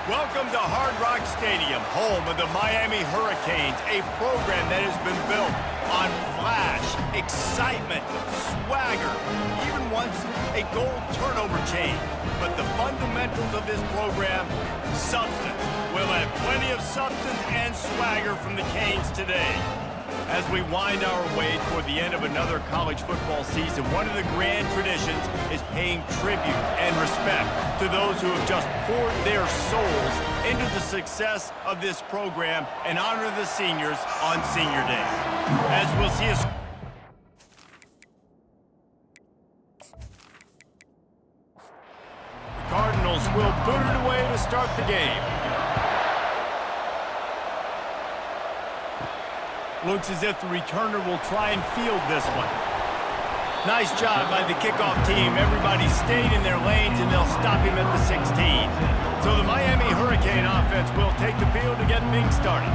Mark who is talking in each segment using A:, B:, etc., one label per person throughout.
A: Welcome to Hard Rock Stadium, home of the Miami Hurricanes, a program that has been built on flash, excitement, swagger, even once a gold turnover chain. But the fundamentals of this program, substance. We'll have plenty of substance and swagger from the Canes today. As we wind our way toward the end of another college football season, one of the grand traditions is paying tribute and respect to those who have just poured their souls into the success of this program and honor the seniors on Senior Day. As we'll see us. The Cardinals will boot it away to start the game. Looks as if the returner will try and field this one. Nice job by the kickoff team. Everybody stayed in their lanes, and they'll stop him at the 16. So the Miami Hurricane offense will take the field to get things started.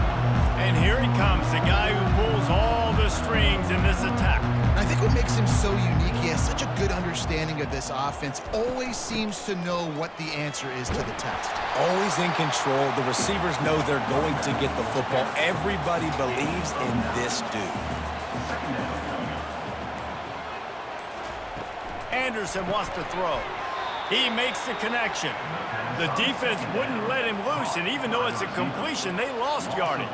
A: And here he comes, the guy who pulls all the strings in this attack.
B: I think what makes him so unique, he has such a good understanding of this offense, always seems to know what the answer is to the test.
C: Always in control. The receivers know they're going to get the football. Everybody believes in this dude.
A: Anderson wants to throw. He makes the connection. The defense wouldn't let him loose, and even though it's a completion, they lost yardage.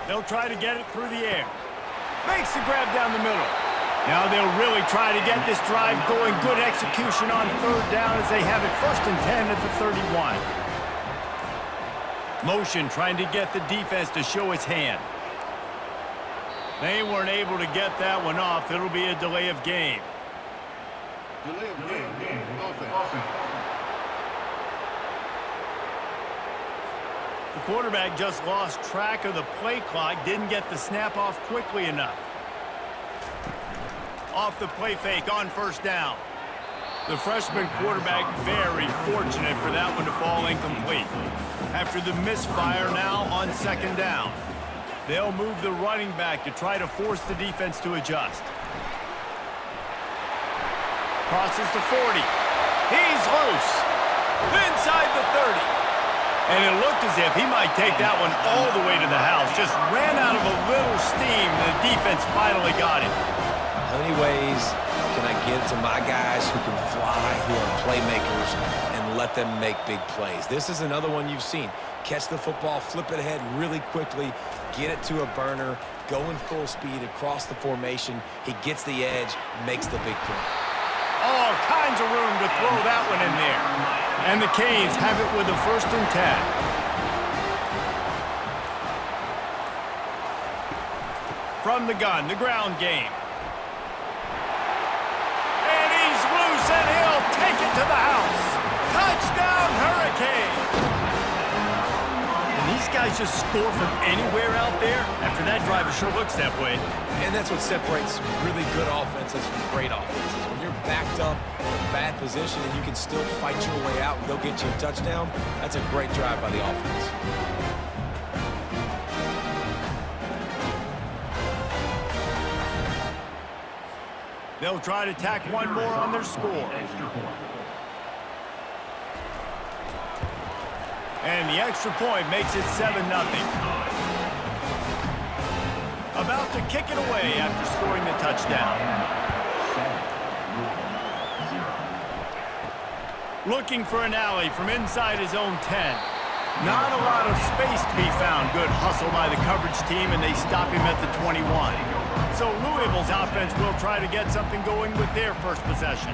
A: They'll try to get it through the air. Makes the grab down the middle. Now they'll really try to get this drive going. Good execution on third down as they have it 1st and 10 at the 31. Motion trying to get the defense to show its hand. They weren't able to get that one off. It'll be a delay of game.
D: Delay of game. Offense.
A: The quarterback just lost track of the play clock, didn't get the snap off quickly enough. Off the play fake on 1st down. The freshman quarterback very fortunate for that one to fall incomplete. After the misfire now on 2nd down. They'll move the running back to try to force the defense to adjust. Crosses the 40. He's loose. Inside the 30. And it looked as if he might take that one all the way to the house. Just ran out of a little steam. The defense finally got it.
C: How many ways can I get to my guys who can fly, who are playmakers, and let them make big plays? This is another one you've seen. Catch the football, flip it ahead really quickly, get it to a burner, go in full speed across the formation. He gets the edge, makes the big play.
A: All kinds of room to throw that one in there. And the Canes have it with a 1st and 10. From the gun, the ground game. And he's loose, and he'll take it to the house. Touchdown, Hurricane! These guys just score from anywhere out there. After that drive, it sure looks that way.
C: And that's what separates really good offenses from great offenses. When you're backed up in a bad position and you can still fight your way out and go get you a touchdown, that's a great drive by the offense.
A: They'll try to tack one more on their score. And the extra point makes it 7-0. About to kick it away after scoring the touchdown. Looking for an alley from inside his own 10. Not a lot of space to be found. Good hustle by the coverage team, and they stop him at the 21. So Louisville's offense will try to get something going with their first possession.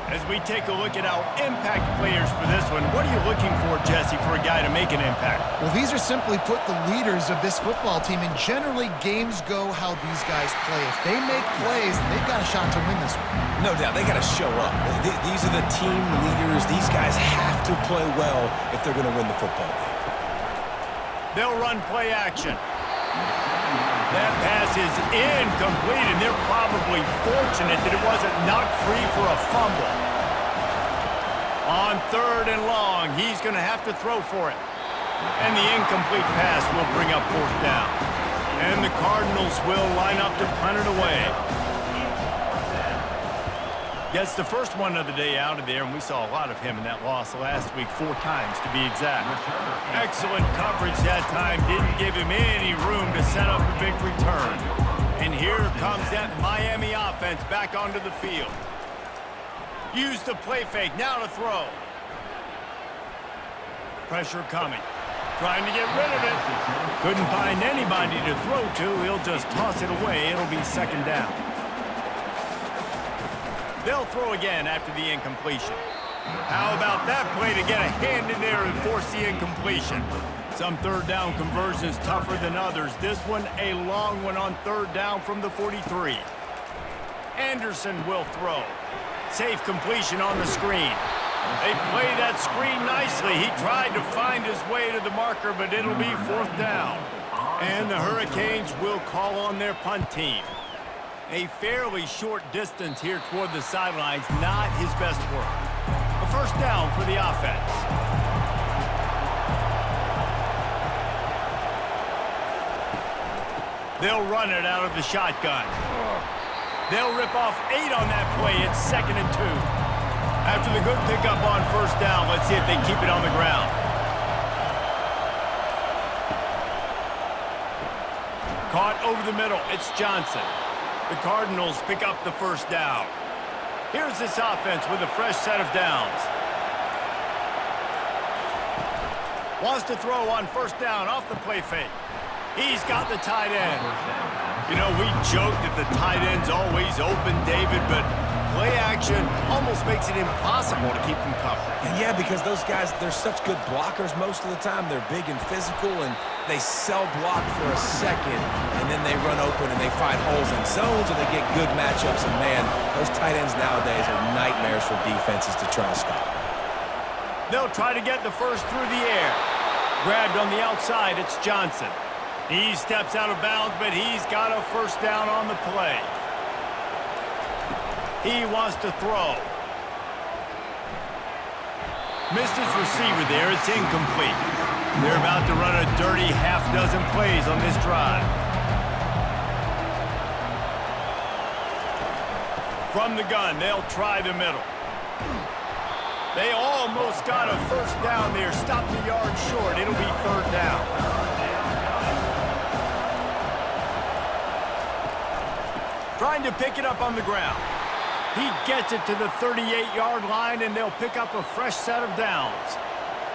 A: As we take a look at our impact players for this one, what are you looking for, Jesse, for a guy to make an impact?
B: Well, these are simply put the leaders of this football team, and generally games go how these guys play. If they make plays, they've got a shot to win this one.
C: No doubt, they got to show up. These are the team leaders. These guys have to play well if they're going to win the football game.
A: They'll run play action. That pass is incomplete, and they're probably fortunate that it wasn't knocked free for a fumble. On 3rd and long, he's going to have to throw for it. And the incomplete pass will bring up 4th down. And the Cardinals will line up to punt it away. Gets the first one of the day out of there, and we saw a lot of him in that loss last week, 4 times to be exact. Excellent coverage that time. Didn't give him any room to set up a big return. And here comes that Miami offense back onto the field. Use the play fake. Now to throw. Pressure coming. Trying to get rid of it. Couldn't find anybody to throw to. He'll just toss it away. It'll be second down. They'll throw again after the incompletion. How about that play to get a hand in there and force the incompletion? Some third down conversions tougher than others. This one a long one on third down from the 43. Anderson will throw. Safe completion on the screen. They play that screen nicely. He tried to find his way to the marker, but it'll be fourth down. And the Hurricanes will call on their punt team. A fairly short distance here toward the sidelines, not his best work. A first down for the offense. They'll run it out of the shotgun. They'll rip off 8 on that play. It's 2nd and 2. After the good pickup on first down, let's see if they keep it on the ground. Caught over the middle. It's Johnson. The Cardinals pick up the first down. Here's this offense with a fresh set of downs. Wants to throw on first down off the play fake. He's got the tight end. You know, we joke that the tight end's always open, David, but play action almost makes it impossible to keep them covered.
C: Yeah, because those guys, they're such good blockers most of the time. They're big and physical, and they sell block for a second, and then they run open and they find holes in zones, and they get good matchups. And, man, those tight ends nowadays are nightmares for defenses to try to stop.
A: They'll try to get the first through the air. Grabbed on the outside, it's Johnson. He steps out of bounds, but he's got a first down on the play. He wants to throw. Missed his receiver there. It's incomplete. They're about to run a dirty half-dozen plays on this drive. From the gun, they'll try the middle. They almost got a first down there. Stopped the yard short. It'll be third down. Trying to pick it up on the ground. He gets it to the 38-yard line, and they'll pick up a fresh set of downs.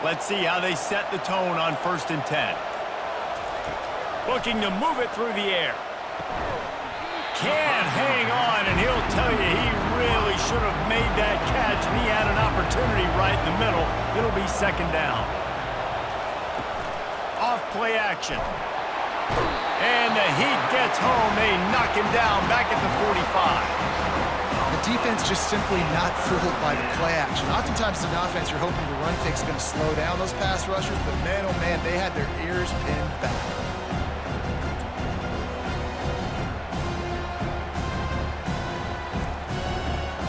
A: Let's see how they set the tone on 1st and 10. Looking to move it through the air. Can't hang on, and he'll tell you he really should have made that catch, and he had an opportunity right in the middle. It'll be second down. Off play action. And the Heat gets home. They knock him down back at the 45.
B: The defense just simply not fooled by the play action. Oftentimes as an offense, you're hoping the run fake's going to slow down those pass rushers, but man, oh man, they had their ears pinned back.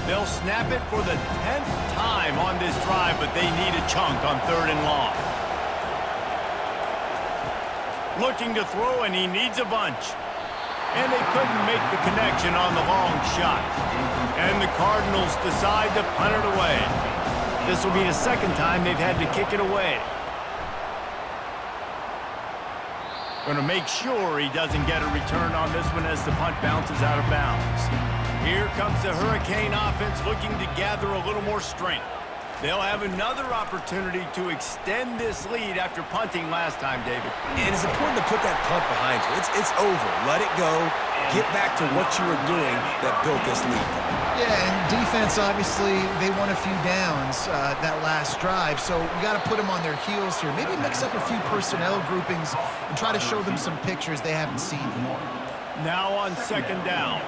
A: They'll snap it for the 10th time on this drive, but they need a chunk on 3rd and long. Looking to throw, and he needs a bunch. And they couldn't make the connection on the long shot. And the Cardinals decide to punt it away. This will be the 2nd time they've had to kick it away. Going to make sure he doesn't get a return on this one as the punt bounces out of bounds. Here comes the Hurricane offense looking to gather a little more strength. They'll have another opportunity to extend this lead after punting last time, David.
C: And it's important to put that punt behind you. It's over. Let it go. Get back to what you were doing that built this lead.
B: Yeah, and defense, obviously, they won a few downs that last drive, so you got to put them on their heels here. Maybe mix up a few personnel groupings and try to show them some pictures they haven't seen yet.
A: Now on 2nd down.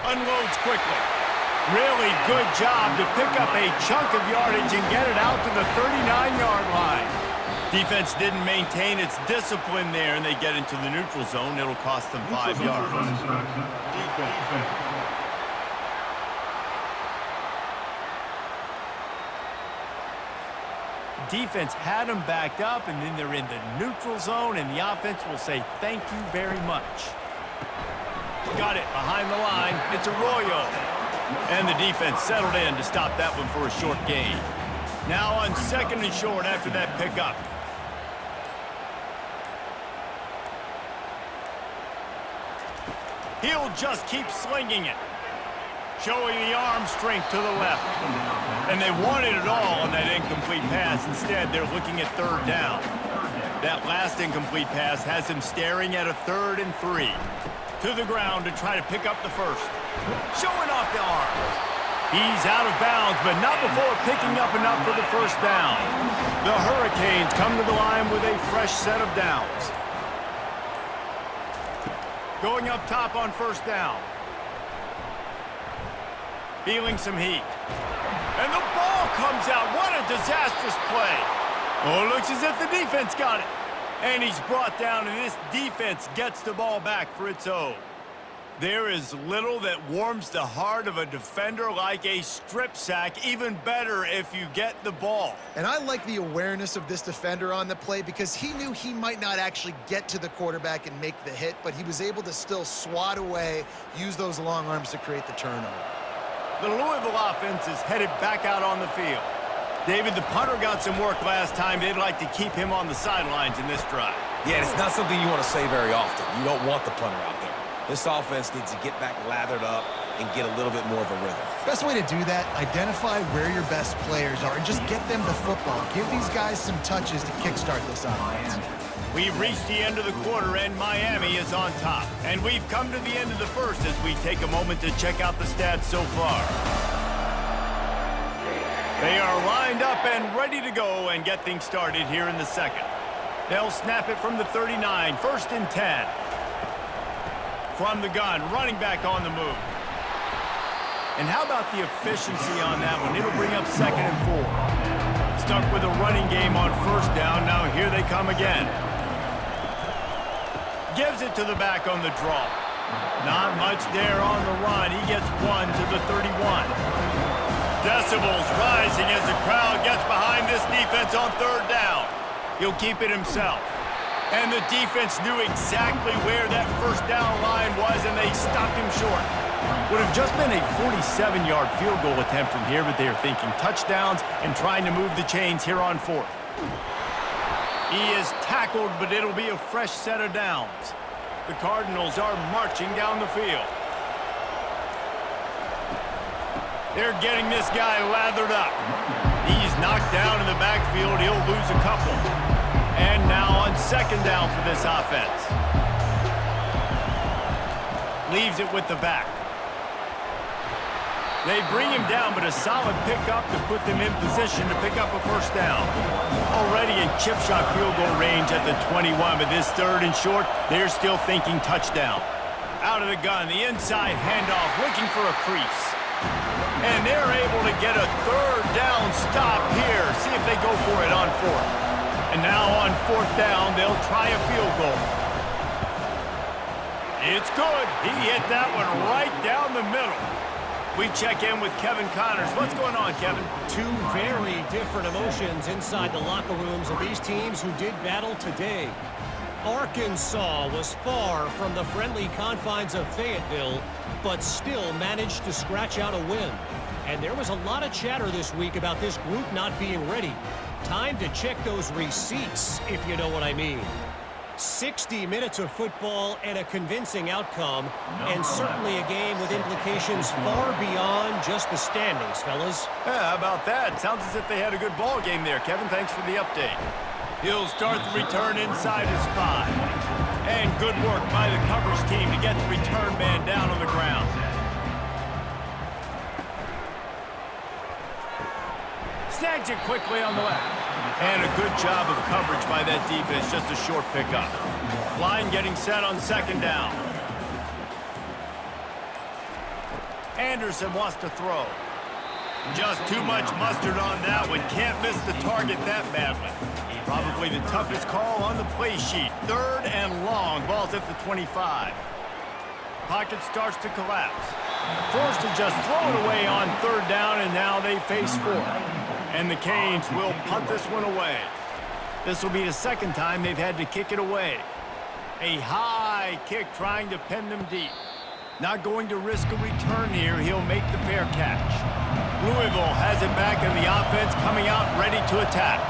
A: Unloads quickly. Really good job to pick up a chunk of yardage and get it out to the 39-yard line. Defense didn't maintain its discipline there, and they get into the neutral zone. It'll cost them 5 yards. Defense had them backed up, and then they're in the neutral zone, and the offense will say thank you very much. Got it behind the line. It's Arroyo. And the defense settled in to stop that one for a short gain. Now on 2nd and short after that pickup. He'll just keep slinging it. Showing the arm strength to the left. And they wanted it all on that incomplete pass. Instead, they're looking at 3rd down. That last incomplete pass has him staring at a 3rd and 3. To the ground to try to pick up the first. Showing off the arm. He's out of bounds, but not before picking up enough for the first down. The Hurricanes come to the line with a fresh set of downs. Going up top on 1st down. Feeling some heat. And the ball comes out. What a disastrous play. Oh, it looks as if the defense got it. And he's brought down, and this defense gets the ball back for its own. There is little that warms the heart of a defender like a strip sack. Even better if you get the ball.
B: And I like the awareness of this defender on the play because he knew he might not actually get to the quarterback and make the hit, but he was able to still swat away, use those long arms to create the turnover.
A: The Louisville offense is headed back out on the field. David, the punter got some work last time. They'd like to keep him on the sidelines in this drive.
C: Yeah, it's not something you want to say very often. You don't want the punter out there. This offense needs to get back lathered up and get a little bit more of a rhythm.
B: Best way to do that, identify where your best players are and just get them the football. Give these guys some touches to kickstart this offense.
A: We've reached the end of the quarter, and Miami is on top. And we've come to the end of the first as we take a moment to check out the stats so far. They are lined up and ready to go and get things started here in the second. They'll snap it from the 39, 1st and 10. From the gun, running back on the move. And how about the efficiency on that one? It'll bring up 2nd and 4. Stuck with a running game on 1st down. Now here they come again. Gives it to the back on the draw. Not much there on the run. He gets 1 to the 31. Decibels rising as the crowd gets behind this defense on 3rd down. He'll keep it himself. And the defense knew exactly where that 1st down line was, and they stopped him short. Would have just been a 47-yard field goal attempt from here, but they are thinking touchdowns and trying to move the chains here on 4th. He is tackled, but it'll be a fresh set of downs. The Cardinals are marching down the field. They're getting this guy lathered up. He's knocked down in the backfield. He'll lose a couple. And now on 2nd down for this offense. Leaves it with the back. They bring him down, but a solid pickup to put them in position to pick up a 1st down. Already in chip shot field goal range at the 21, but this 3rd and short, they're still thinking touchdown. Out of the gun, the inside handoff, looking for a crease. And they're able to get a 3rd down stop here. See if they go for it on 4th. And now on 4th down, they'll try a field goal. It's good. He hit that one right down the middle. We check in with Kevin Connors. What's going on, Kevin?
E: Two very different emotions inside the locker rooms of these teams who did battle today. Arkansas was far from the friendly confines of Fayetteville, but still managed to scratch out a win. And there was a lot of chatter this week about this group not being ready. Time to check those receipts, if you know what I mean. 60 minutes of football and a convincing outcome, and certainly a game with implications far beyond just the standings, fellas.
A: Yeah, how about that? Sounds as if they had a good ball game there, Kevin. Thanks for the update. He'll start the return inside his 5. And good work by the coverage team to get the return man down on the ground. Snags it quickly on the left. And a good job of coverage by that defense, just a short pickup. Line getting set on 2nd down. Anderson wants to throw. Just too much mustard on that one. Can't miss the target that badly. Probably the toughest call on the play sheet. 3rd and long. Ball's at the 25. Pocket starts to collapse. Forced to just throw it away on 3rd down, and now they face 4th. And the Canes will punt this one away. This will be the 2nd time they've had to kick it away. A high kick trying to pin them deep. Not going to risk a return here. He'll make the fair catch. Louisville has it back in the offense, coming out ready to attack.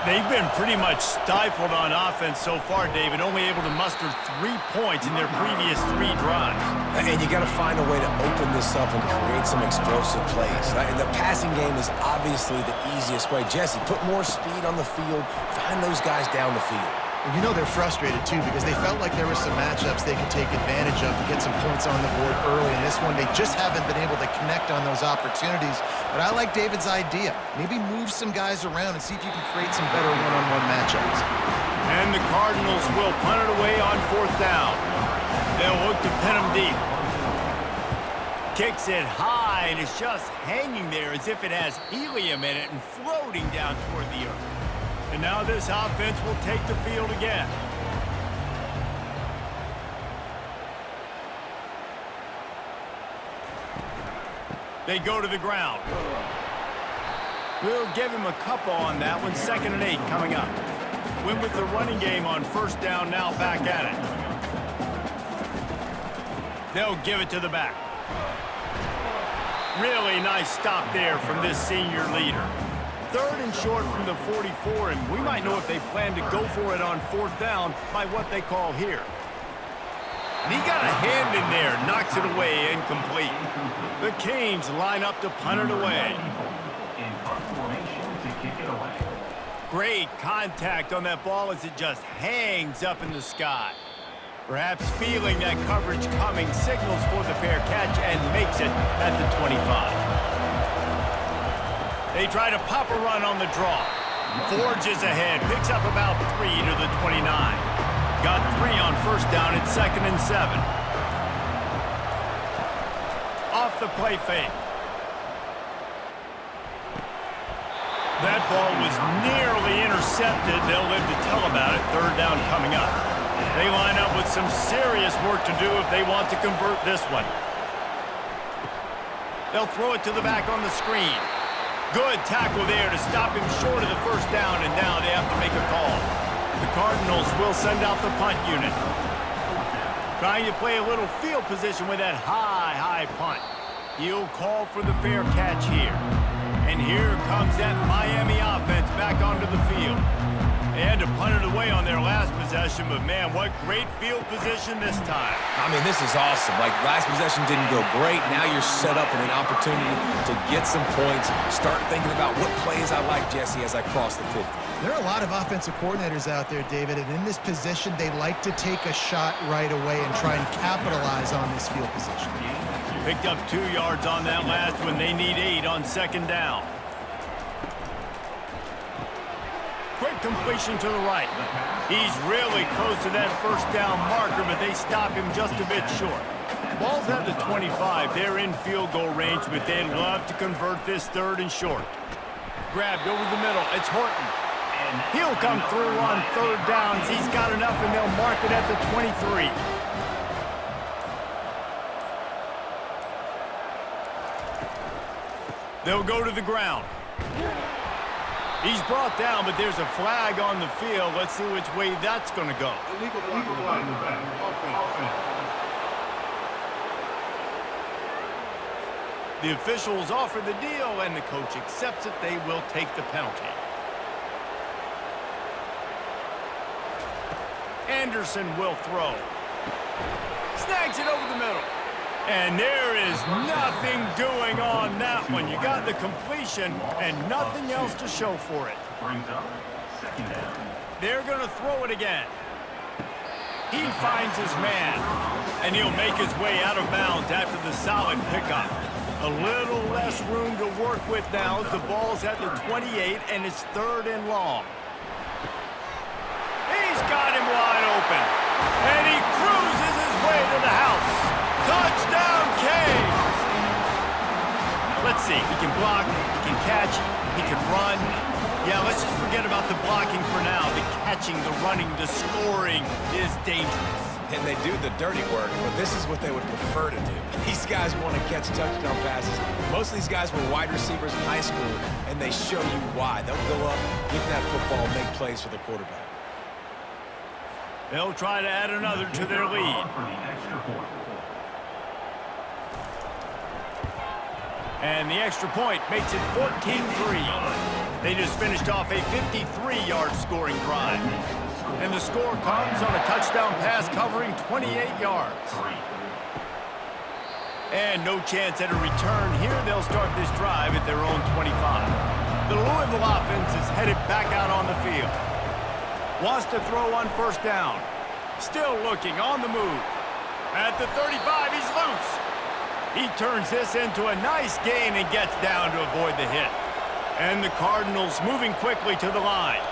A: They've been pretty much stifled on offense so far, David, only able to muster 3 points in their previous 3 drives.
C: And you got to find a way to open this up and create some explosive plays. And the passing game is obviously the easiest way. Jesse, put more speed on the field, find those guys down the field.
B: And you know they're frustrated, too, because they felt like there were some matchups they could take advantage of to get some points on the board early. In this one, they just haven't been able to connect on those opportunities. But I like David's idea. Maybe move some guys around and see if you can create some better one-on-one matchups.
A: And the Cardinals will punt it away on 4th down. They'll look to pin them deep. Kicks it high, and it's just hanging there as if it has helium in it and floating down toward the earth. And now this offense will take the field again. They go to the ground. We'll give him a couple on that one. 2nd and 8 coming up. Win with the running game on 1st down, now back at it. They'll give it to the back. Really nice stop there from this senior leader. 3rd and short from the 44, and we might know if they plan to go for it on 4th down by what they call here. And he got a hand in there, knocks it away, incomplete. The Canes line up to punt it away. Great contact on that ball as it just hangs up in the sky. Perhaps feeling that coverage coming, signals for the fair catch and makes it at the 25. They try to pop a run on the draw. Forges ahead, picks up about 3 to the 29. Got 3 on 1st down at 2nd and 7. Off the play fake. That ball was nearly intercepted. They'll live to tell about it. 3rd down coming up. They line up with some serious work to do if they want to convert this one. They'll throw it to the back on the screen. Good tackle there to stop him short of the 1st down, and now they have to make a call. The Cardinals will send out the punt unit. Trying to play a little field position with that high punt. He'll call for the fair catch here. And here comes that Miami offense back onto the field. They had to punt it away on their last possession, but man, what great field position this time.
C: I mean, this is awesome. Like, last possession didn't go great. Now you're set up in an opportunity to get some points. Start thinking about what plays I like, Jesse, as I cross the 50.
B: There are a lot of offensive coordinators out there, David, and in this position, they like to take a shot right away and try and capitalize on this field position.
A: Picked up 2 yards on that last one. They need 8 on 2nd down. Quick completion to the right. He's really close to that 1st down marker, but they stop him just a bit short. Ball's at the 25. They're in field goal range, but they'd love to convert this 3rd and short. Grabbed over the middle. It's Horton. He'll come through on 3rd downs. He's got enough, and they'll mark it at the 23. They'll go to the ground. He's brought down, but there's a flag on the field. Let's see which way that's going to go.
D: Illegal flag in the back. Offense.
A: The officials offer the deal, and the coach accepts it. They will take the penalty. Anderson will throw. Snags it over the middle. And there is nothing doing on that one. You got the completion and nothing else to show for it.
F: Brings up 2nd down.
A: They're going to throw it again. He finds his man, and he'll make his way out of bounds after the solid pickup. A little less room to work with now as the ball's at the 28, and it's 3rd and long. He's got him wide open, and he cruises his way to the house. Touchdown, Canes! Let's see. He can block, he can catch, he can run. Yeah, let's just forget about the blocking for now. The catching, the running, the scoring is dangerous.
C: And they do the dirty work, but this is what they would prefer to do. These guys want to catch touchdown passes. Most of these guys were wide receivers in high school, and they show you why. They'll go up, get that football, make plays for the quarterback.
A: They'll try to add another to their lead.
F: For the extra point.
A: And the extra point makes it 14-3. They just finished off a 53-yard scoring drive. And the score comes on a touchdown pass covering 28 yards. And no chance at a return here. They'll start this drive at their own 25. The Louisville offense is headed back out on the field. Wants to throw on first down. Still looking on the move. At the 35, he's loose. He turns this into a nice gain and gets down to avoid the hit. And the Cardinals moving quickly to the line.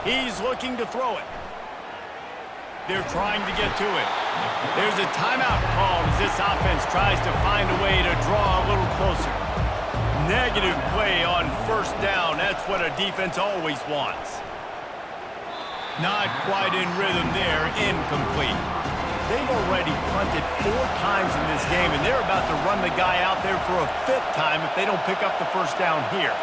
A: He's looking to throw it. They're trying to get to it. There's a timeout called as this offense tries to find a way to draw a little closer. Negative play on first down. That's what a defense always wants. Not quite in rhythm there. Incomplete. They've already punted 4 times in this game, and they're about to run the guy out there for a 5th time if they don't pick up the first down here.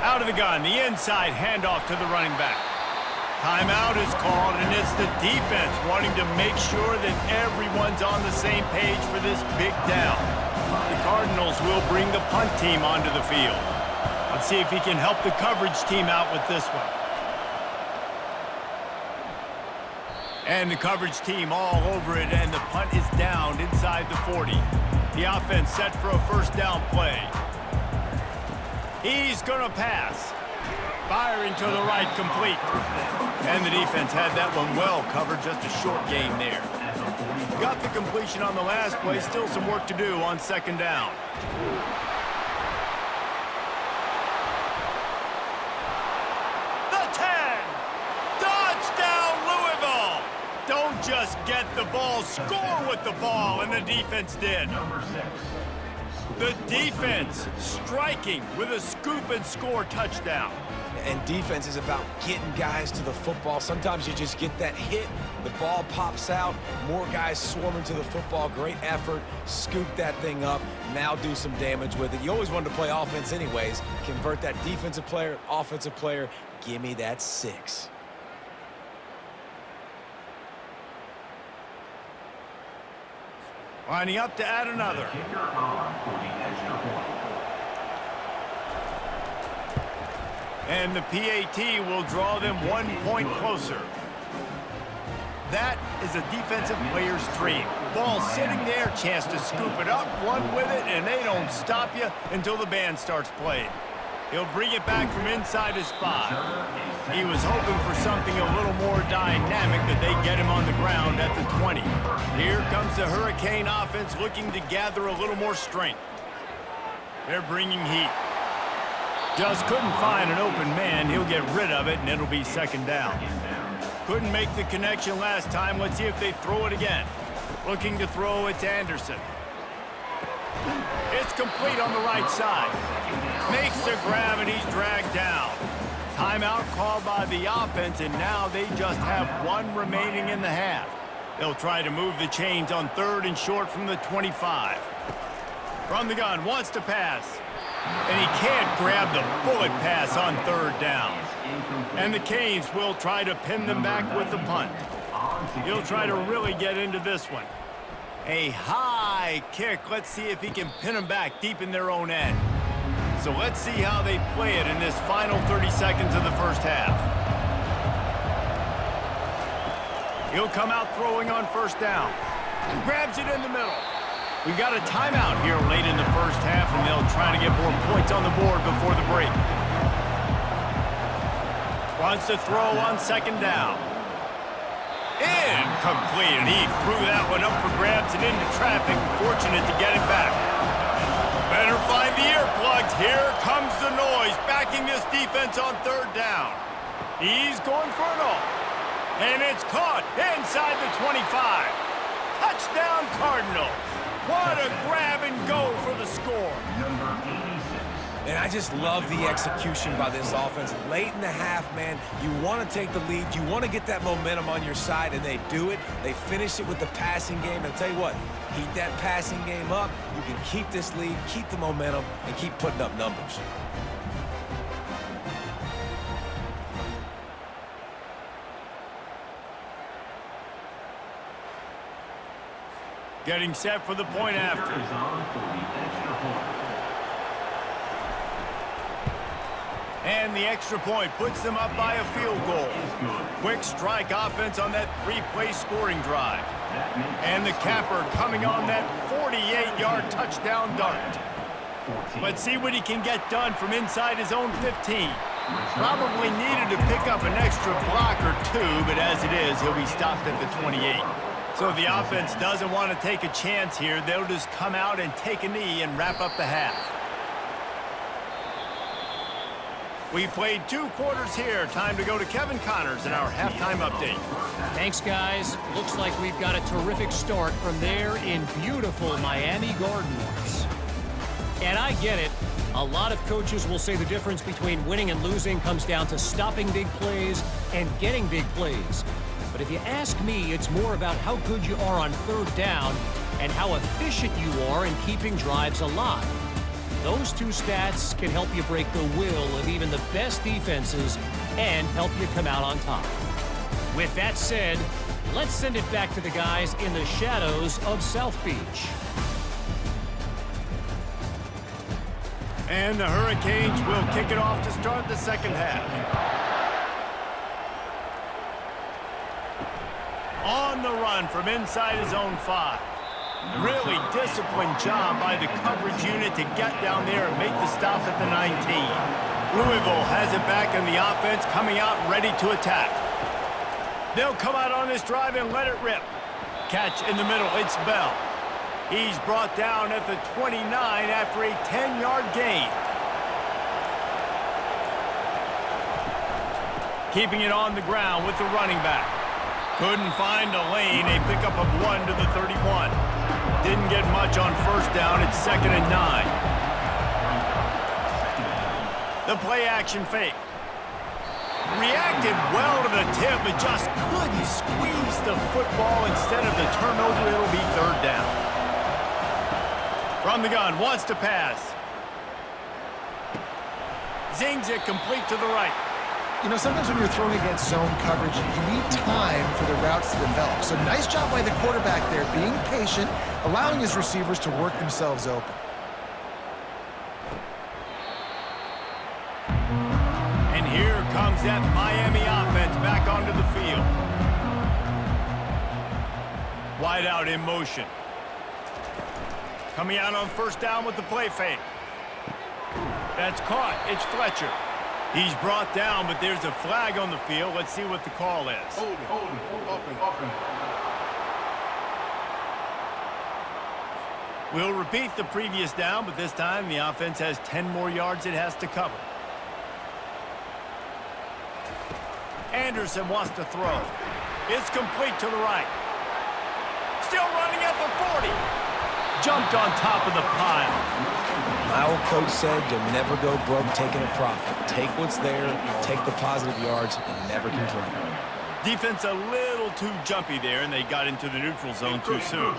A: Out of the gun, the inside handoff to the running back. Timeout is called, and it's the defense wanting to make sure that everyone's on the same page for this big down. The Cardinals will bring the punt team onto the field. Let's see if he can help the coverage team out with this one. And the coverage team all over it, and the punt is down inside the 40. The offense set for a first down play. He's going to pass. Firing to the right, complete. And the defense had that one well covered, just a short gain there. Got the completion on the last play, still some work to do on second down. Don't just get the ball, score with the ball, and the defense did. The defense striking with a scoop and score touchdown.
C: And defense is about getting guys to the football. Sometimes you just get that hit, the ball pops out, more guys swarming to the football. Great effort, scoop that thing up, now do some damage with it. You always wanted to play offense anyways. Convert that defensive player, offensive player, give me that 6.
A: Lining up to add another. And the PAT will draw them 1 point closer. That is a defensive player's dream. Ball sitting there, chance to scoop it up, run with it, and they don't stop you until the band starts playing. He'll bring it back from inside his 5. He was hoping for something a little more dynamic, but they get him on the ground at the 20. Here comes the Hurricane offense looking to gather a little more strength. They're bringing heat. Just couldn't find an open man. He'll get rid of it, and it'll be second down. Couldn't make the connection last time. Let's see if they throw it again. Looking to throw it to Anderson. It's complete on the right side. Makes the grab, and he's dragged down. Timeout called by the offense, and now they just have 1 remaining in the half. They'll try to move the chains on 3rd and short from the 25. From the gun, wants to pass. And he can't grab the bullet pass on 3rd down. And the Canes will try to pin them back with the punt. He'll try to really get into this one. A high kick. Let's see if he can pin them back deep in their own end. So let's see how they play it in this final 30 seconds of the first half. He'll come out throwing on first down. Grabs it in the middle. We've got a timeout here late in the first half, and they'll try to get more points on the board before the break. Wants to throw on second down. Incomplete, and he threw that one up for grabs and into traffic. Fortunate to get it back. Better find the earplugs. Here comes the noise, backing this defense on 3rd down. He's going for it all. And it's caught inside the 25. Touchdown, Cardinals. What a grab and go for the score.
C: And I just love the execution by this offense. Late in the half, man, you want to take the lead. You want to get that momentum on your side, and they do it. They finish it with the passing game. And I'll tell you what, heat that passing game up. You can keep this lead, keep the momentum, and keep putting up numbers.
A: Getting set for the point after.
F: Is on for the extra point.
A: And the extra point puts them up by a field goal. Quick strike offense on that 3-play scoring drive. And the capper coming on that 48-yard touchdown dart. Let's see what he can get done from inside his own 15. Probably needed to pick up an extra block or two, but as it is, he'll be stopped at the 28. So the offense doesn't want to take a chance here. They'll just come out and take a knee and wrap up the half. We played 2 quarters here. Time to go to Kevin Connors in our halftime update.
E: Thanks, guys. Looks like we've got a terrific start from there in beautiful Miami Gardens. And I get it. A lot of coaches will say the difference between winning and losing comes down to stopping big plays and getting big plays. But if you ask me, it's more about how good you are on third down and how efficient you are in keeping drives alive. Those 2 stats can help you break the will of even the best defenses and help you come out on top. With that said, let's send it back to the guys in the shadows of South Beach.
A: And the Hurricanes will kick it off to start the second half. On the run from inside his own 5. Really disciplined job by the coverage unit to get down there and make the stop at the 19. Louisville has it back in the offense, coming out ready to attack. They'll come out on this drive and let it rip. Catch in the middle, it's Bell. He's brought down at the 29 after a 10-yard gain. Keeping it on the ground with the running back. Couldn't find a lane, a pickup of 1 to the 31. Didn't get much on first down. It's 2nd and 9. The play action fake. Reacted well to the tip, but just couldn't squeeze the football. Instead of the turnover, it'll be 3rd down. From the gun, wants to pass. Zings it complete to the right.
B: You know, sometimes when you're throwing against zone coverage, you need time for the routes to develop. So nice job by the quarterback there, being patient, allowing his receivers to work themselves open.
A: And here comes that Miami offense back onto the field. Wide out in motion. Coming out on first down with the play fake. That's caught. It's Fletcher. He's brought down, but there's a flag on the field. Let's see what the call is.
D: Hold it, open.
A: We'll repeat the previous down, but this time the offense has 10 more yards it has to cover. Anderson wants to throw. It's complete to the right. Still running at the 40. Jumped on top of the pile.
C: My old coach said you'll never go broke taking a profit. Take what's there, take the positive yards, and never complain.
A: Defense a little too jumpy there, and they got into the neutral zone too soon.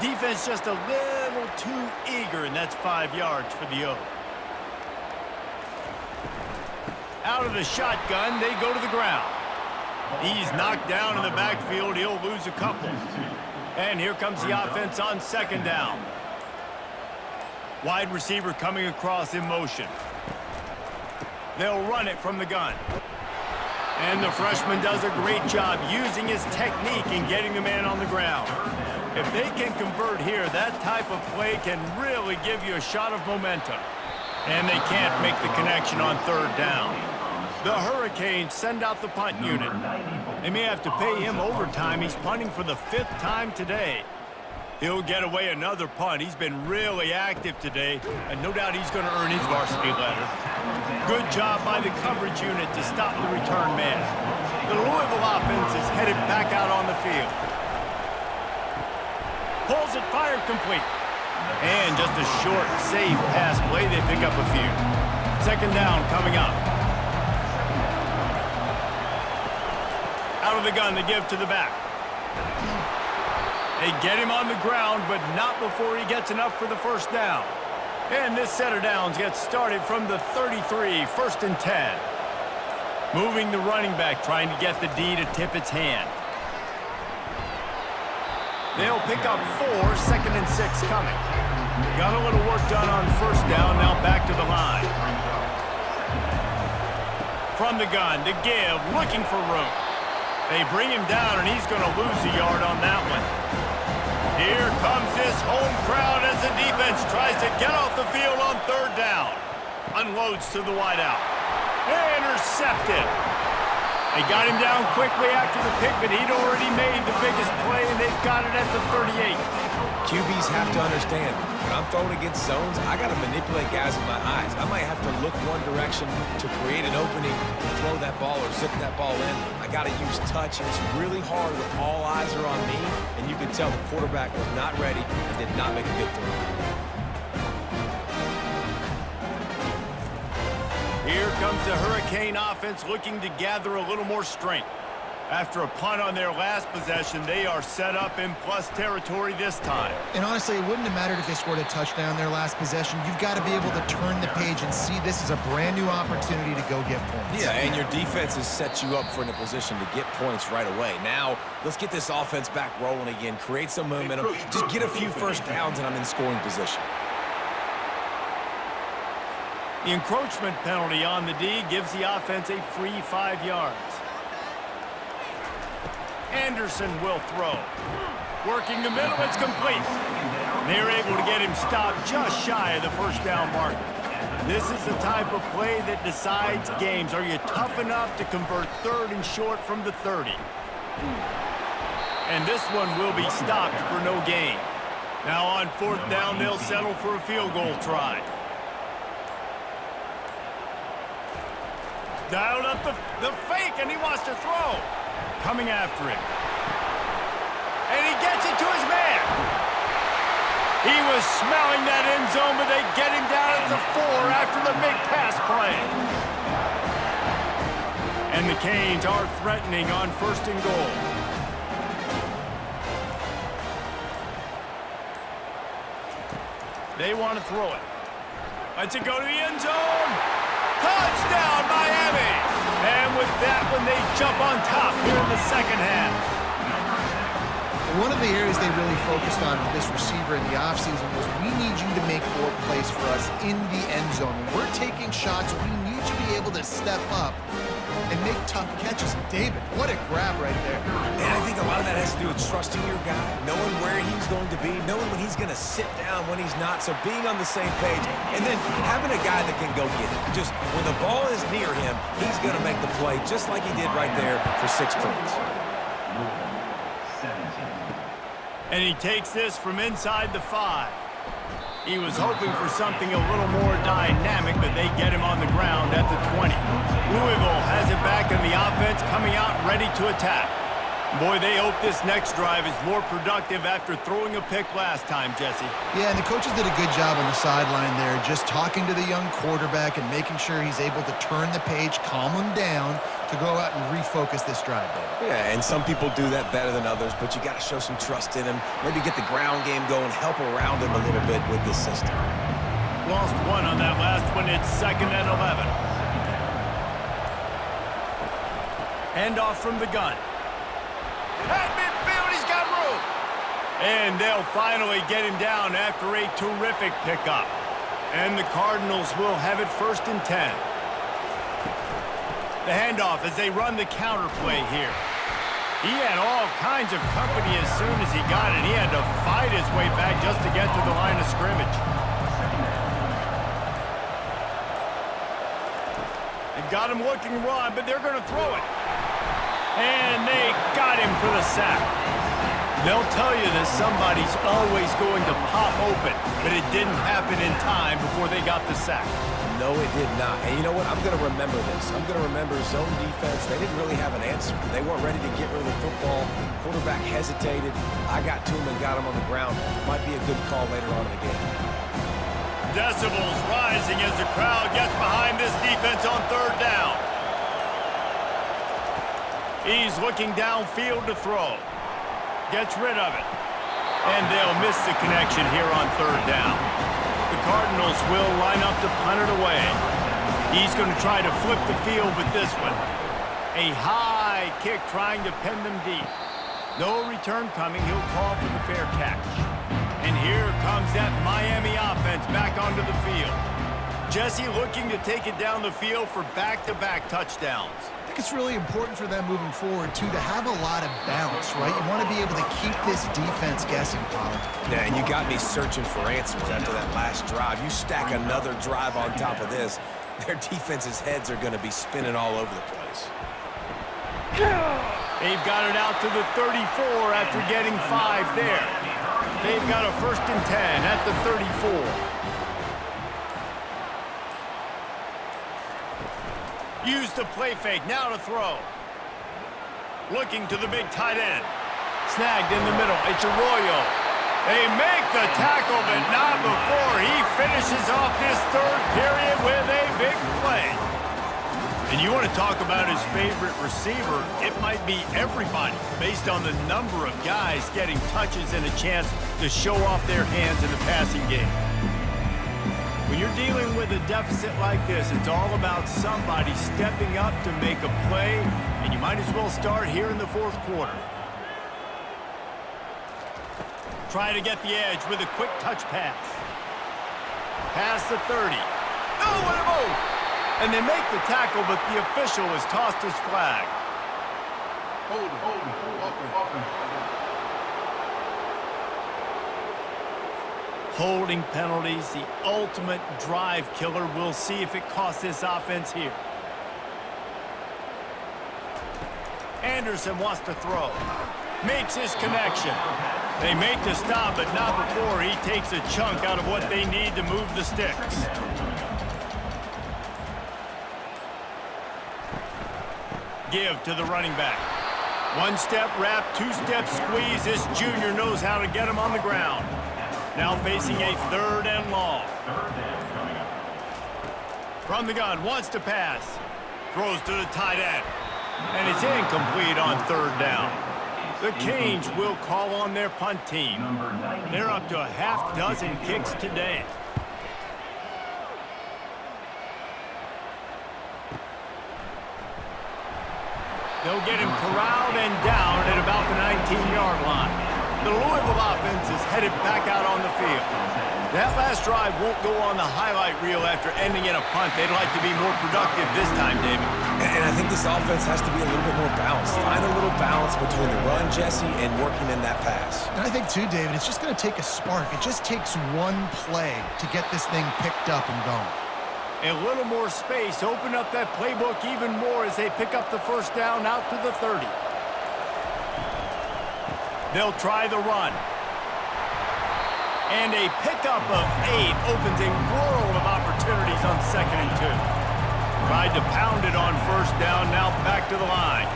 A: Defense just a little too eager, and that's 5 yards for the O. Out of the shotgun, they go to the ground. He's knocked down in the backfield. He'll lose a couple. And here comes the offense on 2nd down. Wide receiver coming across in motion. They'll run it from the gun. And the freshman does a great job using his technique in getting the man on the ground. If they can convert here, that type of play can really give you a shot of momentum. And they can't make the connection on 3rd down. The Hurricanes send out the punt unit. They may have to pay him overtime. He's punting for the 5th time today. He'll get away another punt. He's been really active today, and no doubt he's going to earn his varsity letter. Good job by the coverage unit to stop the return man. The Louisville offense is headed back out on the field. Pulls it, fired complete. And just a short, safe pass play. They pick up a few. 2nd down coming up. Out of the gun to give to the back. They get him on the ground, but not before he gets enough for the 1st down. And this set of downs gets started from the 33, 1st and 10. Moving the running back, trying to get the D to tip its hand. They'll pick up 4, 2nd and 6 coming. Got a little work done on first down, now back to the line. From the gun to give, looking for room. They bring him down, and he's going to lose a yard on that one. Here comes this home crowd as the defense tries to get off the field on 3rd down. Unloads to the wideout. Intercepted. They got him down quickly after the pick, but he'd already made the biggest play, and they've got it at the 38.
C: QBs have to understand, when I'm throwing against zones, I got to manipulate guys with my eyes. I might have to look one direction to create an opening to throw that ball or zip that ball in. I got to use touch, and it's really hard when all eyes are on me, and you can tell the quarterback was not ready and did not make a good throw.
A: Here comes the Hurricane offense looking to gather a little more strength. After a punt on their last possession, they are set up in plus territory this time.
B: And honestly, it wouldn't have mattered if they scored a touchdown their last possession. You've got to be able to turn the page and see this is a brand new opportunity to go get points.
C: Yeah, and your defense has set you up for in a position to get points right away. Now, let's get this offense back rolling again, create some momentum, just get a few first downs, and I'm in scoring position.
A: The encroachment penalty on the D gives the offense a free 5 yards. Anderson will throw. Working the middle, it's complete. They're able to get him stopped just shy of the first down marker. This is the type of play that decides games. Are you tough enough to convert 3rd and short from the 30? And this one will be stopped for no gain. Now on 4th down, they'll settle for a field goal try. Dialed up the fake, and he wants to throw. Coming after him. And he gets it to his man. He was smelling that end zone, but they get him down at the 4 after the big pass play. And the Canes are threatening on 1st and goal. They want to throw it. Lets it go to the end zone. Touchdown, Miami! And with that one, they jump on top here in the 2nd half.
B: One of the areas they really focused on with this receiver in the offseason was we need you to make more plays for us in the end zone. When we're taking shots, we need you to be able to step up and make tough catches. David, what a grab right there.
C: And I think a lot of that has to do with trusting your guy, knowing where he's going to be, knowing when he's going to sit down, when he's not. So being on the same page, and then having a guy that can go get it. Just when the ball is near him, he's going to make the play just like he did right there for 6 points.
A: And he takes this from inside the 5. He was hoping for something a little more dynamic, but they get him on the ground at the 20. Louisville has it back in the offense, coming out ready to attack. Boy, they hope this next drive is more productive after throwing a pick last time, Jesse.
B: Yeah, and the coaches did a good job on the sideline there, just talking to the young quarterback and making sure he's able to turn the page, calm him down to go out and refocus this drive there.
C: Yeah, and some people do that better than others, but you got to show some trust in him. Maybe get the ground game going, help around him a little bit with this system.
A: Lost one on that last one. It's 2nd and 11. Handoff from the gun. At midfield, he's got room. And they'll finally get him down after a terrific pickup. And the Cardinals will have it 1st and 10. The handoff as they run the counter play here. He had all kinds of company as soon as he got it. He had to fight his way back just to get to the line of scrimmage. They've got him looking run, but they're going to throw it. And they got him for the sack. They'll tell you that somebody's always going to pop open, but it didn't happen in time before they got the sack.
C: No, it did not. And you know what? I'm going to remember this. I'm going to remember zone defense. They didn't really have an answer. They weren't ready to get rid of the football. Quarterback hesitated. I got to him and got him on the ground. Might be a good call later on in the game.
A: Decibels rising as the crowd gets behind this defense on 3rd down. He's looking downfield to throw. Gets rid of it. And they'll miss the connection here on 3rd down. The Cardinals will line up to punt it away. He's going to try to flip the field with this one. A high kick trying to pin them deep. No return coming. He'll call for the fair catch. And here comes that Miami offense back onto the field. Jesse looking to take it down the field for back-to-back touchdowns.
B: I think it's really important for them moving forward, too, to have a lot of bounce, right? You want to be able to keep this defense guessing, Pollard.
C: Yeah, and you got me searching for answers after that last drive. You stack another drive on top of this, their defense's heads are going to be spinning all over the place.
A: They've got it out to the 34 after getting 5 there. They've got a 1st and 10 at the 34. Use the play fake, now to throw. Looking to the big tight end. Snagged in the middle, it's Arroyo. They make the tackle, but not before he finishes off this 3rd period with a big play. And you want to talk about his favorite receiver, it might be everybody based on the number of guys getting touches and a chance to show off their hands in the passing game. When you're dealing with a deficit like this, it's all about somebody stepping up to make a play, and you might as well start here in the 4th quarter. Try to get the edge with a quick touch pass. Past the 30. Oh, what a move! And they make the tackle, but the official has tossed his flag.
D: Hold, offense.
A: Holding penalties, the ultimate drive killer. We'll see if it costs this offense here. Anderson wants to throw. Makes his connection. They make the stop, but not before he takes a chunk out of what they need to move the sticks. Give to the running back. 1-step wrap, 2-step squeeze. This junior knows how to get him on the ground. Now facing a 3rd and long. From the gun, wants to pass. Throws to the tight end. And it's incomplete on 3rd down. The Canes will call on their punt team. They're up to a half dozen kicks today. They'll get him corralled and down at about the 19-yard line. The Louisville offense is headed back out on the field. That last drive won't go on the highlight reel after ending in a punt. They'd like to be more productive this time, David.
C: And I think this offense has to be a little bit more balanced. Find a little balance between the run, Jesse, and working in that pass.
B: And I think, too, David, it's just going to take a spark. It just takes one play to get this thing picked up and going.
A: A little more space. Open up that playbook even more as they pick up the 1st down out to the 30. They'll try the run. And a pickup of 8 opens a world of opportunities on 2nd and 2. Tried to pound it on 1st down, now back to the line.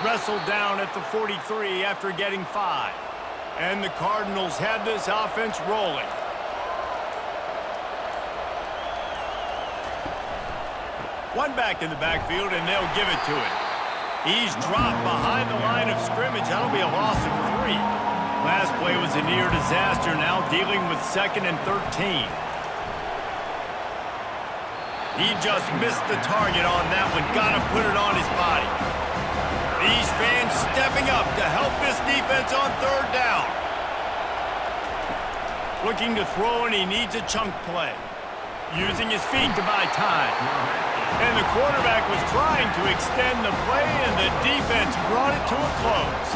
A: Wrestled down at the 43 after getting 5. And the Cardinals had this offense rolling. One back in the backfield, and they'll give it to him. He's dropped behind the line of scrimmage. That'll be a loss of 3. Last play was a near disaster, now dealing with 2nd and 13. He just missed the target on that one. Got to put it on his body. These fans stepping up to help this defense on 3rd down. Looking to throw, and he needs a chunk play. Using his feet to buy time. And the quarterback was trying to extend the play, and the defense brought it to a close.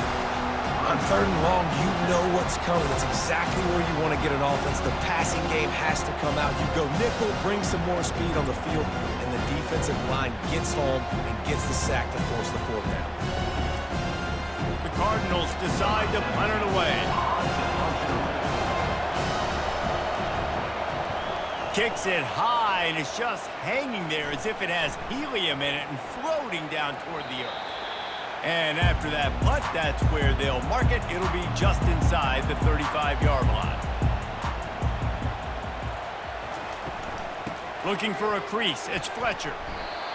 C: On 3rd and long, you know what's coming. It's exactly where you want to get an offense. The passing game has to come out. You go nickel, bring some more speed on the field, and the defensive line gets home and gets the sack to force the 4th down.
A: The Cardinals decide to punt it away. Kicks it high, and it's just hanging there as if it has helium in it and floating down toward the earth. And after that punt, that's where they'll mark it. It'll be just inside the 35-yard line. Looking for a crease. It's Fletcher.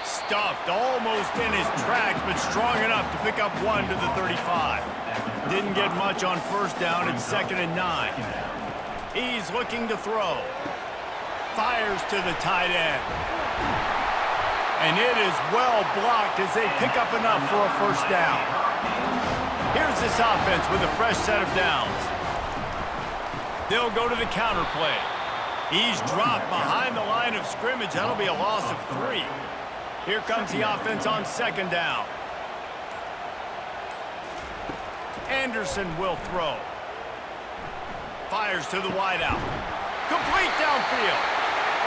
A: Stuffed almost in his tracks, but strong enough to pick up 1 to the 35. Didn't get much on 1st down. It's 2nd and 9. He's looking to throw. Fires to the tight end. And it is well blocked as they pick up enough for a first down. Here's this offense with a fresh set of downs. They'll go to the counter play. He's dropped behind the line of scrimmage. That'll be a loss of 3. Here comes the offense on second down. Anderson will throw. Fires to the wideout. Complete downfield.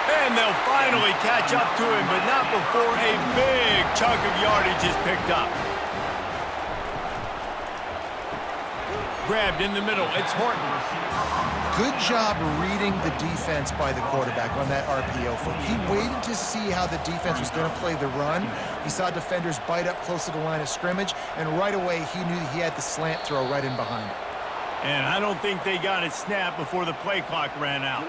A: And they'll finally catch up to him, but not before a big chunk of yardage is picked up. Grabbed in the middle. It's Horton.
B: Good job reading the defense by the quarterback on that RPO fake. He waited to see how the defense was going to play the run. He saw defenders bite up close to the line of scrimmage, and right away he knew he had the slant throw right in behind it.
A: And I don't think they got it snapped before the play clock ran out.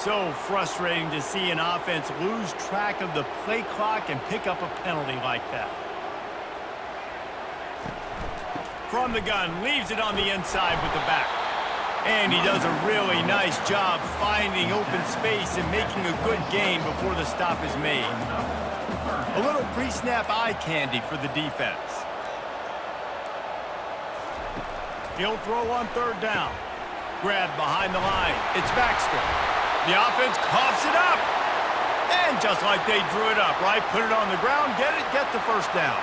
A: So frustrating to see an offense lose track of the play clock and pick up a penalty like that. From the gun, leaves it on the inside with the back. And he does a really nice job finding open space and making a good gain before the stop is made. A little pre-snap eye candy for the defense. He'll throw on third down. Grabbed behind the line. It's Baxter. The offense coughs it up. And just like they drew it up, right? Put it on the ground, get it, get the first down.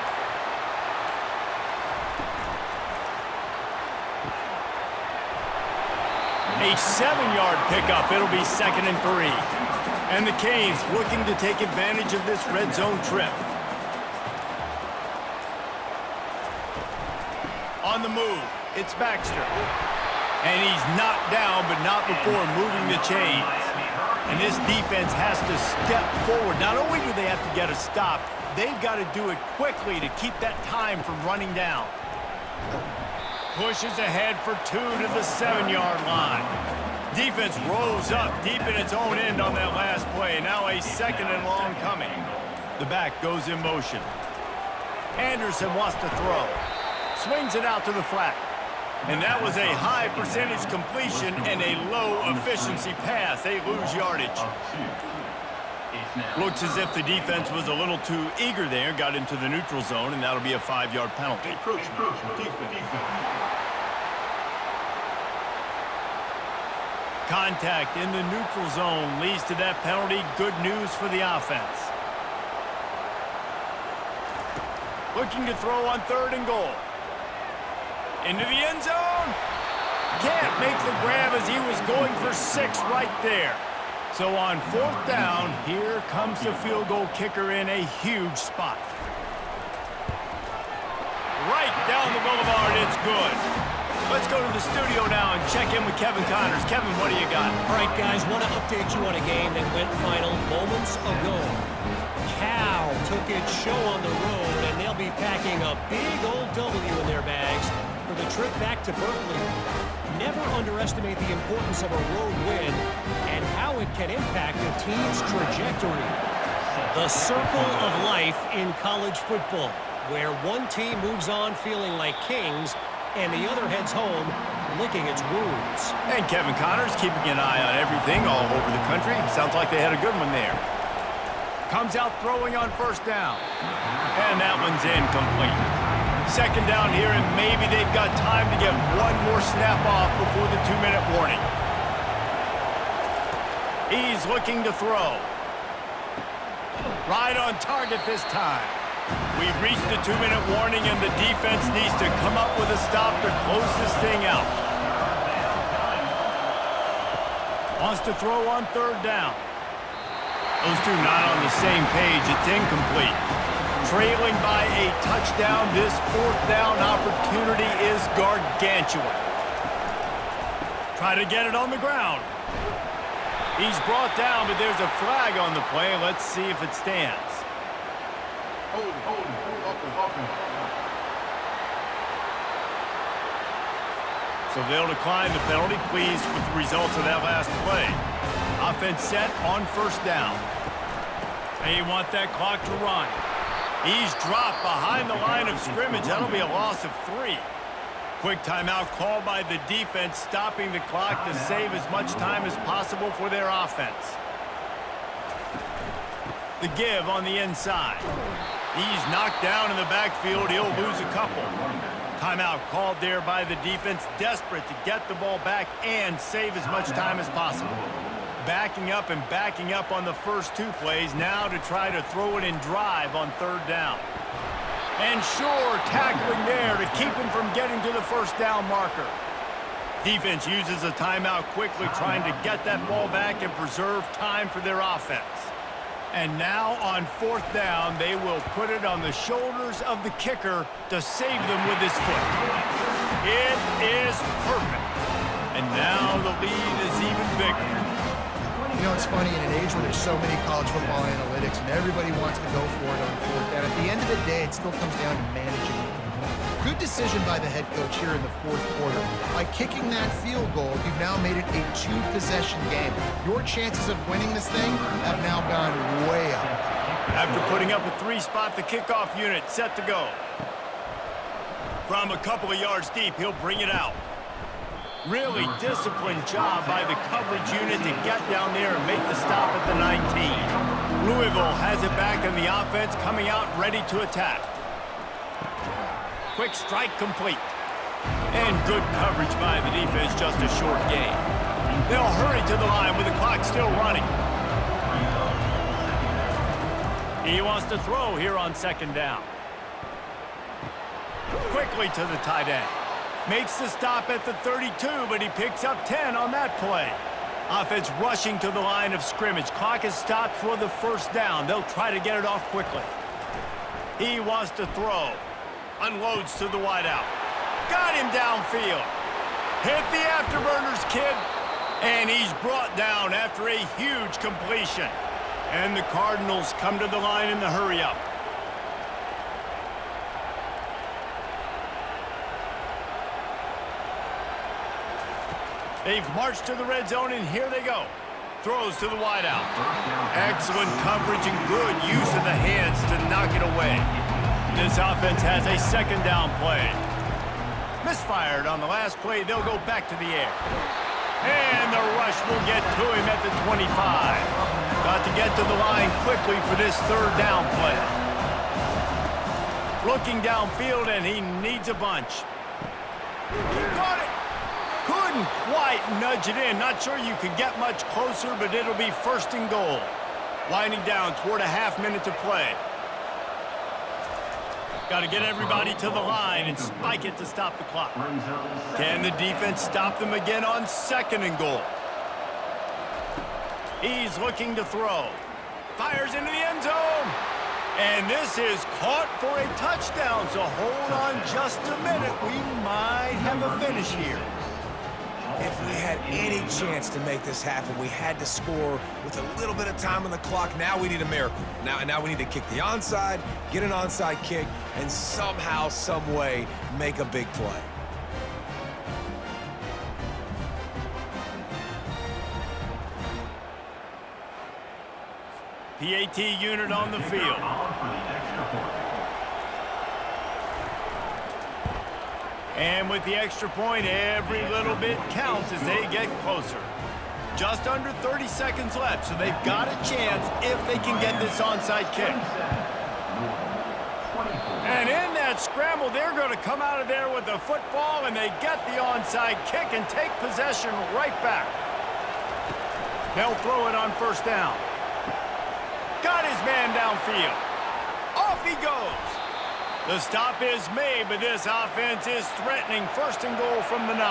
A: A 7-yard pickup. It'll be 2nd and 3. And the Canes looking to take advantage of this red zone trip. On the move, it's Baxter. And he's knocked down, but not before moving the chains. And this defense has to step forward. Not only do they have to get a stop, they've got to do it quickly to keep that time from running down. Pushes ahead for 2 to the 7-yard line. Defense rolls up deep in its own end on that last play. Now a 2nd and long coming. The back goes in motion. Anderson wants to throw. Swings it out to the flat. And that was a high percentage completion and a low efficiency pass. They lose yardage. Looks as if the defense was a little too eager there. Got into the neutral zone, and that'll be a 5-yard penalty. Contact in the neutral zone leads to that penalty. Good news for the offense. Looking to throw on 3rd and goal. Into the end zone. Can't make the grab as he was going for 6 right there. So on 4th down, here comes the field goal kicker in a huge spot. Right down the boulevard, it's good. Let's go to the studio now and check in with Kevin Connors. Kevin, what do you got?
E: All right, guys, want to update you on a game that went final moments ago. Cal took its show on the road, and they'll be packing a big old W in their bags for the trip back to Berkeley. Never underestimate the importance of a road win and how it can impact a team's trajectory. The circle of life in college football, where one team moves on feeling like kings and the other heads home licking its wounds.
A: And Kevin Connors keeping an eye on everything all over the country. Sounds like they had a good one there. Comes out throwing on 1st down. And that one's incomplete. 2nd down here, and maybe they've got time to get one more snap off before the 2-minute warning. He's looking to throw. Right on target this time. We've reached the 2-minute warning, and the defense needs to come up with a stop to close this thing out. Wants to throw on 3rd down. Those two not on the same page. It's incomplete. Trailing by a touchdown, this 4th down opportunity is gargantuan. Try to get it on the ground. He's brought down, but there's a flag on the play. Let's see if it stands.
D: Hold it.
A: So they'll decline the penalty. Pleased with the results of that last play. Offense set on 1st down. They want that clock to run. He's dropped behind the line of scrimmage. That'll be a loss of 3. Quick timeout called by the defense, stopping the clock to save as much time as possible for their offense. The give on the inside. He's knocked down in the backfield. He'll lose a couple. Timeout called there by the defense, desperate to get the ball back and save as much time as possible. Backing up and backing up on the first two plays, now to try to throw it in drive on third down. And sure, tackling there to keep him from getting to the first down marker. Defense uses a timeout quickly, trying to get that ball back and preserve time for their offense. And now on fourth down, they will put it on the shoulders of the kicker to save them with his foot. It is perfect. And now the lead is even bigger.
B: You know, it's funny, in an age where there's so many college football analytics and everybody wants to go for it on fourth down, at the end of the day, it still comes down to managing. Good decision by the head coach here in the fourth quarter. By kicking that field goal, you've now made it a two-possession game. Your chances of winning this thing have now gone way up.
A: After putting up a three-spot, the kickoff unit set to go. From a couple of yards deep, he'll bring it out. Really disciplined job by the coverage unit to get down there and make the stop at the 19. Louisville has it back in the offense, coming out ready to attack. Quick strike complete. And good coverage by the defense, just a short gain. They'll hurry to the line with the clock still running. He wants to throw here on second down. Quickly to the tight end. Makes the stop at the 32, but he picks up 10 on that play. Offense rushing to the line of scrimmage. Clock is stopped for the first down. They'll try to get it off quickly. He wants to throw. Unloads to the wideout. Got him downfield. Hit the afterburners, kid. And he's brought down after a huge completion. And the Cardinals come to the line in the hurry-up. They've marched to the red zone, and here they go. Throws to the wideout. Excellent coverage and good use of the hands to knock it away. This offense has a second down play. Misfired on the last play. They'll go back to the air. And the rush will get to him at the 25. Got to get to the line quickly for this third down play. Looking downfield, and he needs a bunch. He got it. Couldn't quite nudge it in. Not sure you could get much closer, but it'll be first and goal. Winding down toward a half minute to play. Got to get everybody to the line and spike it to stop the clock. Can the defense stop them again on second and goal? He's looking to throw. Fires into the end zone. And this is caught for a touchdown, so hold on just a minute. We might have a finish here.
C: If we had any chance to make this happen, we had to score with a little bit of time on the clock. Now we need a miracle. Now we need to kick the onside, get an onside kick, and somehow, some way, make a big play.
A: PAT unit on the field. And with the extra point, every little bit counts as they get closer. Just under 30 seconds left, so they've got a chance if they can get this onside kick. And in that scramble, they're going to come out of there with the football, and they get the onside kick and take possession right back. They'll throw it on first down. Got his man downfield. Off he goes. The stop is made, but this offense is threatening first and goal from the 9.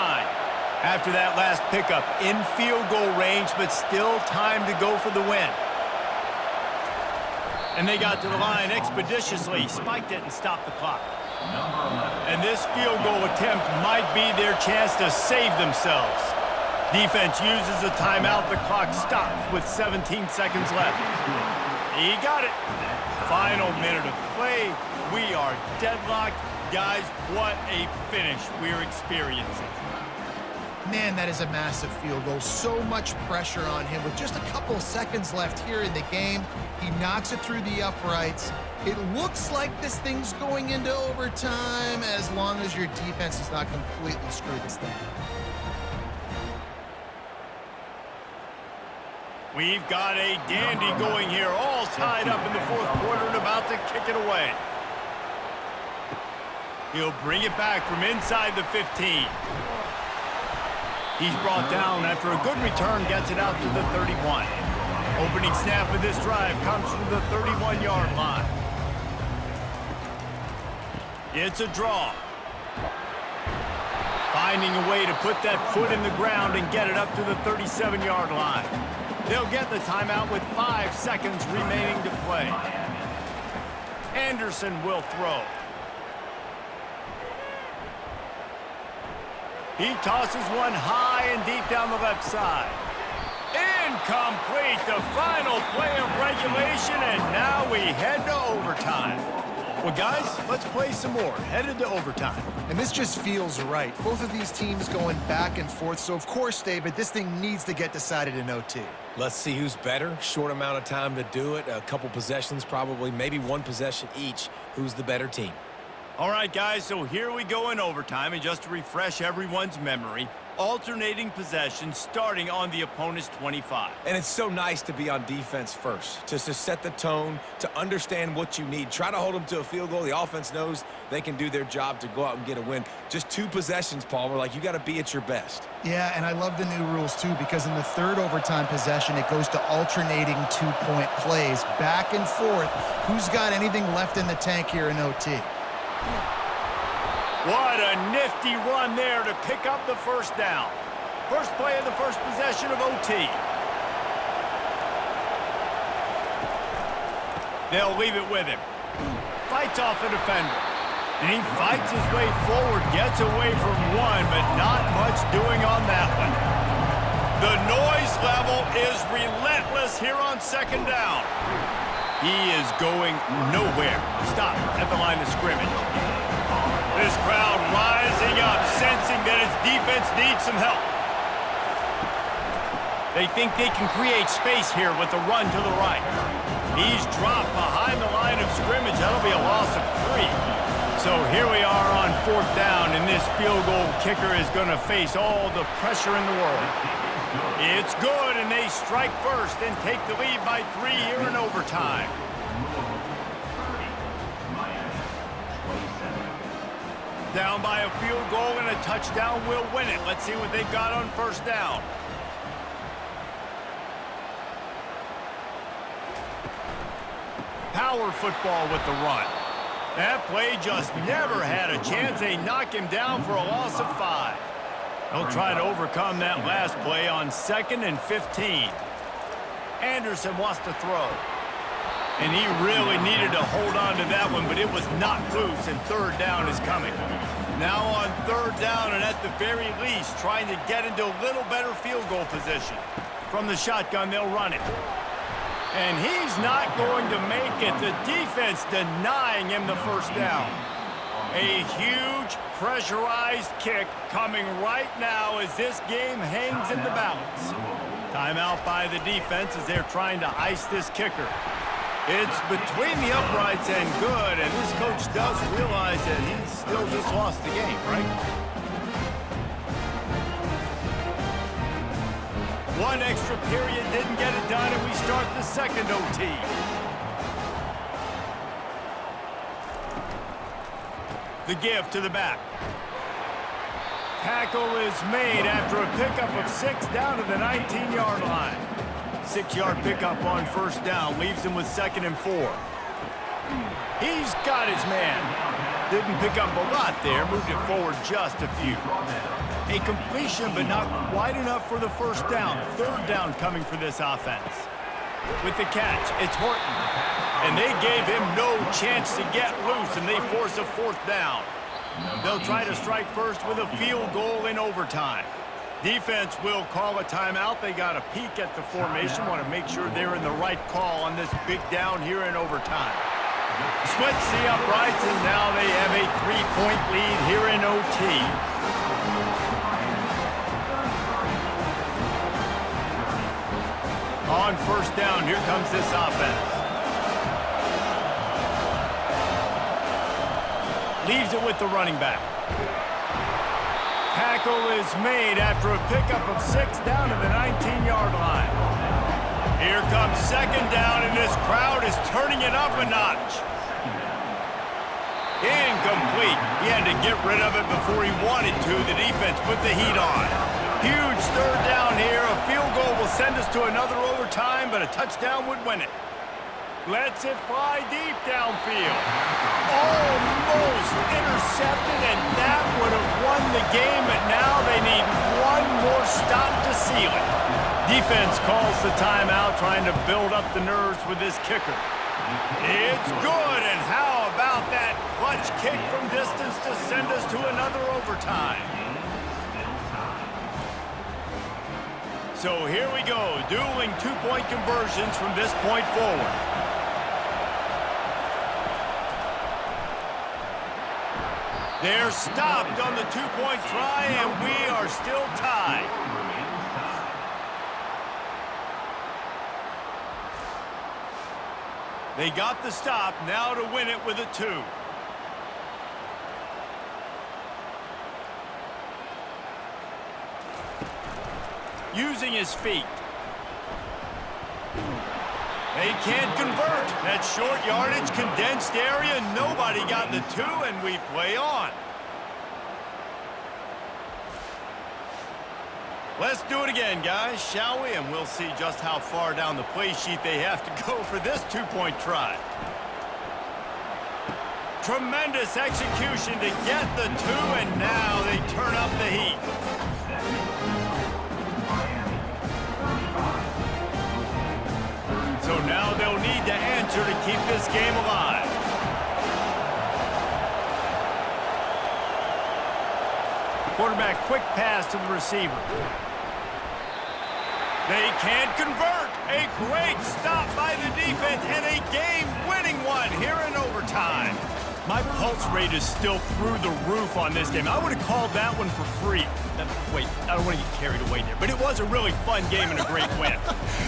A: After that last pickup, in field goal range, but still time to go for the win. And they got to the line expeditiously, spiked it and stopped the clock. And this field goal attempt might be their chance to save themselves. Defense uses a timeout. The clock stops with 17 seconds left. He got it. Final minute of play. We are deadlocked. Guys, what a finish we're experiencing.
B: Man, that is a massive field goal. So much pressure on him. With just a couple seconds left here in the game, he knocks it through the uprights. It looks like this thing's going into overtime as long as your defense does not completely screw this thing.
A: We've got a dandy going here, all tied up in the fourth quarter and about to kick it away. He'll bring it back from inside the 15. He's brought down after a good return, gets it out to the 31. Opening snap of this drive comes from the 31-yard line. It's a draw. Finding a way to put that foot in the ground and get it up to the 37-yard line. They'll get the timeout with 5 seconds remaining to play. Anderson will throw. He tosses one high and deep down the left side. Incomplete, the final play of regulation, and now we head to overtime. Well, guys, let's play some more. Headed to overtime.
B: And this just feels right. Both of these teams going back and forth. So, of course, David, this thing needs to get decided in OT.
C: Let's see who's better. Short amount of time to do it. A couple possessions probably, maybe one possession each. Who's the better team?
A: All right, guys, so here we go in overtime. And just to refresh everyone's memory, alternating possessions starting on the opponent's 25.
C: And it's so nice to be on defense first, just to set the tone, to understand what you need. Try to hold them to a field goal. The offense knows they can do their job to go out and get a win. Just 2 possessions, Palmer. Like, you got to be at your best.
B: Yeah, and I love the new rules, too, because in the third overtime possession, it goes to alternating 2-point plays, back and forth. Who's got anything left in the tank here in OT?
A: What a nifty run there to pick up the first down. First play of the first possession of OT. They'll leave it with him. Fights off a defender. And he fights his way forward, gets away from one, but not much doing on that one. The noise level is relentless here on second down. He is going nowhere. Stop at the line of scrimmage. This crowd rising up, sensing that its defense needs some help. They think they can create space here with the run to the right. He's dropped behind the line of scrimmage. That'll be a loss of 3. So here we are on fourth down, and this field goal kicker is going to face all the pressure in the world. It's good, and they strike first and take the lead by 3 here in overtime. Down by a field goal and a touchdown will win it. Let's see what they've got on first down. Power football with the run. That play just never had a chance. They knock him down for a loss of 5. They'll try to overcome that last play on 2nd and 15. Anderson wants to throw. And he really needed to hold on to that one, but it was not loose, and third down is coming. Now on third down, and at the very least, trying to get into a little better field goal position. From the shotgun, they'll run it. And he's not going to make it. The defense denying him the first down. A huge pressurized kick coming right now as this game hangs in the balance. Timeout by the defense as they're trying to ice this kicker. It's between the uprights and good, and this coach does realize that he's still just lost the game, right? One extra period didn't get it done, and we start the second OT. The give to the back. Tackle is made after a pickup of 6 down to the 19-yard line. 6-yard pickup on first down leaves him with 2nd and 4. He's got his man. Didn't pick up a lot there, moved it forward just a few. A completion, but not quite enough for the first down. Third down coming for this offense. With the catch, it's Horton. And they gave him no chance to get loose, and they force a 4th down. They'll try to strike first with a field goal in overtime. Defense will call a timeout. They got a peek at the formation. Want to make sure they're in the right call on this big down here in overtime. Splits the uprights, and now they have a 3-point lead here in OT. On first down, here comes this offense. Leaves it with the running back. Tackle is made after a pickup of 6 down to the 19-yard line. Here comes second down, and this crowd is turning it up a notch. Incomplete. He had to get rid of it before he wanted to. The defense put the heat on. Huge third down here. A field goal will send us to another overtime, but a touchdown would win it. Lets it fly deep downfield. Almost intercepted, and that would have won the game, but now they need one more stop to seal it. Defense calls the timeout, trying to build up the nerves with this kicker. It's good, and how about that clutch kick from distance to send us to another overtime? So here we go, dueling two-point conversions from this point forward. They're stopped on the two-point try, and we are still tied. They got the stop, now to win it with a 2. Using his feet. They can't convert. That short yardage, condensed area, nobody got the 2, and we play on. Let's do it again, guys, shall we? And we'll see just how far down the play sheet they have to go for this two-point try. Tremendous execution to get the 2, and now they turn up the heat. So now they'll need to answer to keep this game alive. Quarterback, quick pass to the receiver. They can't convert. A great stop by the defense and a game-winning one here in overtime. My pulse rate is still through the roof on this game. I would have called that one for free. Wait, I don't want to get carried away there, but it was a really fun game and a great win.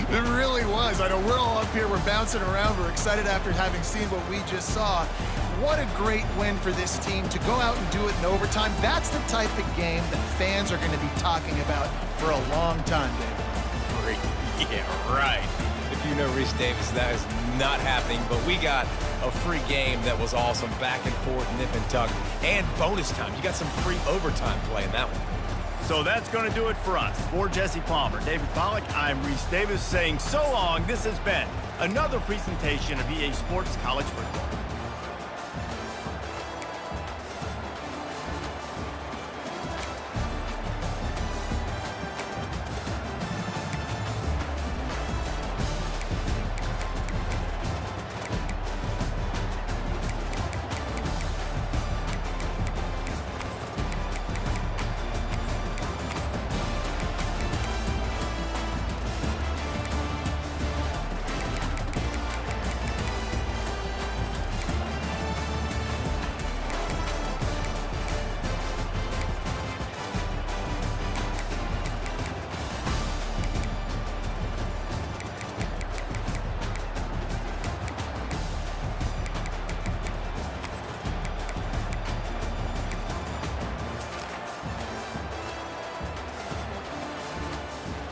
B: It really was. I know we're all up here, we're bouncing around, we're excited after having seen what we just saw. What a great win for this team to go out and do it in overtime. That's the type of game that fans are going to be talking about for a long time, David.
C: Great. Yeah, right. If you know Reese Davis, that is not happening, but we got a free game that was awesome, back and forth, nip and tuck, and bonus time. You got some free overtime play in that one.
A: So that's going to do it for us. For Jesse Palmer, David Pollack, I'm Reese Davis saying so long. This has been another presentation of EA Sports College Football.